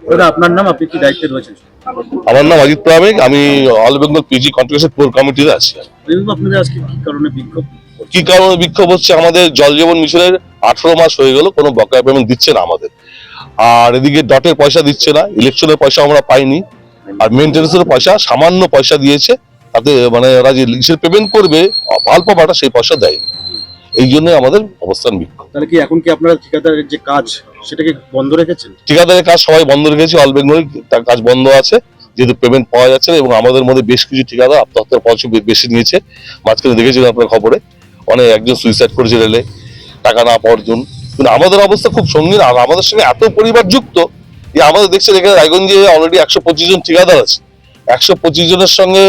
দাদা আপনার নাম, আপনি কি দায়িত্বে রয়েছেন? আমার নাম অজিত প্রামাণিক, আমি all Bengal PG contractor core কমিটিতে আছি। আপনাদের আজকে কি কারণে বিক্ষোভ? কি কারণে বিক্ষোভ হচ্ছে? আমাদের জল জীবন মিশনের 18 মাস হয়ে গেল, কোনো বকেয়া পেমেন্ট দিচ্ছে না আমাদের। আর এদিকে ডটের পয়সা দিচ্ছে না, ইলেকশনের পয়সা আমরা পাইনি, আর মেনটেন্যান্সের পয়সা সামান্য পয়সা দিয়েছে, তাতে মানে ওরা যে লিস্টের পেমেন্ট করবে অল্প পাটা সেই পয়সা দেয়নি। এই জন্য আমাদের অবস্থান বিক্ষোভ। তাহলে কি এখন কি আপনারা ঠিকাদারের যে কাজ সেটাকে বন্ধ রেখেছেন? ঠিকাদারের কাজ সবাই বন্ধ রেখেছে, অল বেঙ্গল তার কাজ বন্ধ আছে, যেহেতু পেমেন্ট পাওয়া যাচ্ছে না। এবং আমাদের মধ্যে বেশ কিছু ঠিকাদার আত্মহত্যার পয়সা বেশি নিয়েছে। মাঝখানে দেখেছিলেন আপনার খবরে, অনেক একজন সুইসাইড করেছে রেলে টাকা না পাওয়ার জন্য। কিন্তু আমাদের অবস্থা খুব সঙ্গীন, আর আমাদের সঙ্গে এত পরিবার যুক্ত যে আমাদের দেখছেন এখানে রায়গঞ্জে অলরেডি 125 জন ঠিকাদার আছে। 125 জনের সঙ্গে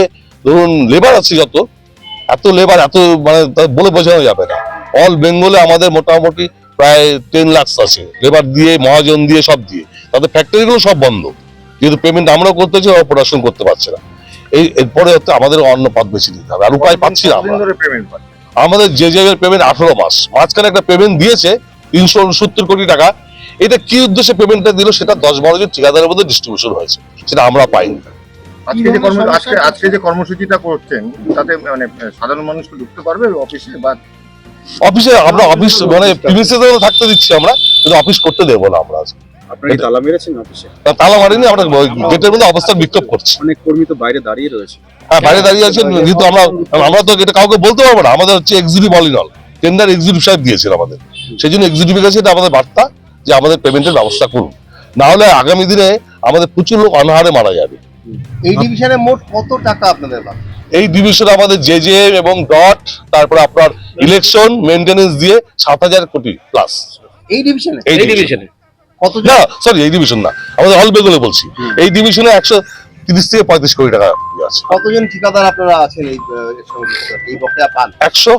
ধরুন লেবার আছে, যত এত লেবার, এত মানে বলে বোঝানো যাবে না। অল বেঙ্গলে আমাদের মোটামুটি প্রায় 10 লাখ আছে, লেবার দিয়ে, মহাজন দিয়ে, সব দিয়ে। তাদের ফ্যাক্টরিগুলো সব বন্ধ, যেহেতু পেমেন্ট আমরাও করতেছি, ওরা প্রোডাকশন করতে পারছে না। এরপরে হচ্ছে আমাদের অন্য পথ বেছে নিতে হবে, আর উপায় পাচ্ছি না আমরা। আমাদের যে পেমেন্ট 18 মাস, মাঝখানে একটা পেমেন্ট দিয়েছে 369 কোটি টাকা। এটা কি উদ্দেশ্যে পেমেন্টটা দিল সেটা 10-12 জন ঠিকাদারের মধ্যে ডিস্ট্রিবিউশন হয়েছে, সেটা আমরা পাইনি। আজকে যে কর্মসূচিটা করছেন তাতে মানে সাধারণ মানুষকে ঢুকতে পারবে অফিসে? বা অফিসে আমরা অফিস মানে প্রিমিসে থাকতে দিচ্ছি আমরা, কিন্তু অফিস করতে দেবো না আমরা। আপনারা কি তালা মেরেছেন অফিসে? তালা মারিনি, আমরা গেটের মধ্যে অবস্থান বিক্ষোভ করছি। অনেক কর্মী তো বাইরে দাঁড়িয়ে রয়েছে। হ্যাঁ, বাইরে দাঁড়িয়ে আছেন, কিন্তু আমরা তো এটা কাউকে বলতে পারবো না। আমাদের হচ্ছে executive all in all, tender executive সাহেব দিয়েছেন আমাদের। সেই জন্য এক্সিকিউটিভের কাছে এটা আমাদের বার্তা যে আমাদের পেমেন্টের ব্যবস্থা করুন, না হলে আগামী দিনে আমাদের প্রচুর লোক অনাহারে মারা যাবে। এই ডিভিশনে মোট কত টাকা আপনাদের লাভ? এই ডিভিশনে আমাদের জেজেএম এবং ডট, তারপরে আপনার ইলেকশন মেইনটেনেন্স দিয়ে 7,000 কোটি প্লাস। এই ডিভিশনে কত? না সরি, এই ডিভিশন না, আমাদের অল বেঙ্গলে বলছি। এই ডিভিশনে 130 থেকে 35 কোটি টাকা আছে। কতজন ঠিকাদার আপনারা আছেন এই বকেয়া পান? 100,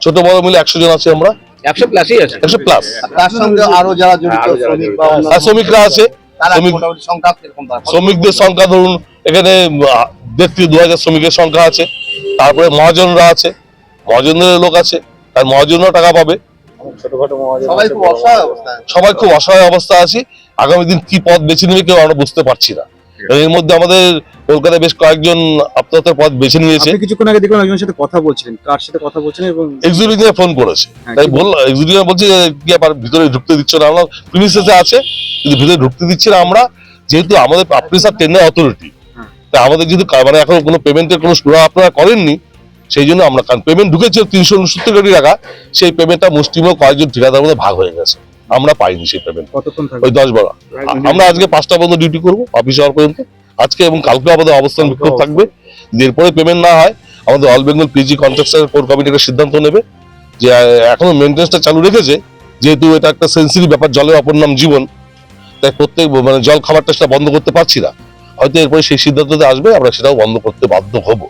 ছোট বড় মিলে 100 জন আছে আমরা। 100 প্লাসই আছে। 100 প্লাস। তার সঙ্গে আরো যারা জড়িত শ্রমিক বা আর শ্রমিকরা আছে। সংখ্যা কিরকম? শ্রমিকদের সংখ্যা ধরুন এখানে 1,500-2,000 শ্রমিকের সংখ্যা আছে। তারপরে মহাজনরা আছে, মহাজনদের লোক আছে, আর মহাজনরা টাকা পাবে। সবাই খুব অসহায় অবস্থায়, সবাই খুব অসহায় অবস্থা আছে। আগামী দিন কি পথ বেছে নেবে কেউ আমরা বুঝতে পারছি না। এর মধ্যে আমাদের কলকাতায় বেশ কয়েকজন আত্মহত্যার পথ বেছে নিয়েছে। আপনি কিছুক্ষণ আগে দেখলাম একজনের সাথে কথা বলছিলেন, কার সাথে কথা বলছেন? এবং এক্সিকিউটিভ ফোন করেছে, তাই বললাম, এক্সিকিউটিভ বলছে কি আবার ভিতরে ঢুকতে দিচ্ছ না। আমরা প্রিমিসেসে আছে, কিন্তু ভিতরে ঢুকতে দিচ্ছে না আমরা, যেহেতু আমাদের আপনি স্যার টেন্ডার অথরিটি। তাই আমাদের যদি মানে এখন কোনো পেমেন্টের কোনো সুরা আপনারা করেননি, সেই জন্য আমরা, কারণ পেমেন্ট ঢুকেছে 369 কোটি টাকা, সেই পেমেন্টটা মুষ্টিমেয় কয়েকজন ঠিকাদার মধ্যে ভাগ হয়ে গেছে, আমরা পাইনি সেই পেমেন্ট। কতক্ষণ থাকবে? ওই 10-12 আমরা আজকে 5টা পর্যন্ত ডিউটি করবো, অফিস হওয়ার পর্যন্ত। আজকে এবং কালকে আমাদের অবস্থান বিক্ষোভ থাকবে। এরপরে পেমেন্ট না হয় আমাদের all Bengal PG contractor core committee একটা সিদ্ধান্ত নেবে যে এখনো মেইনটেন্যান্সটা চালু রেখেছে, যেহেতু এটা একটা সেন্সিটিভ ব্যাপার, জলের অপর নাম জীবন, তাই প্রত্যেক মানে জল খাবারটা সেটা বন্ধ করতে পারছি না। হয়তো এরপরে সেই সিদ্ধান্ততে আসবে, আমরা সেটাও বন্ধ করতে বাধ্য হবো।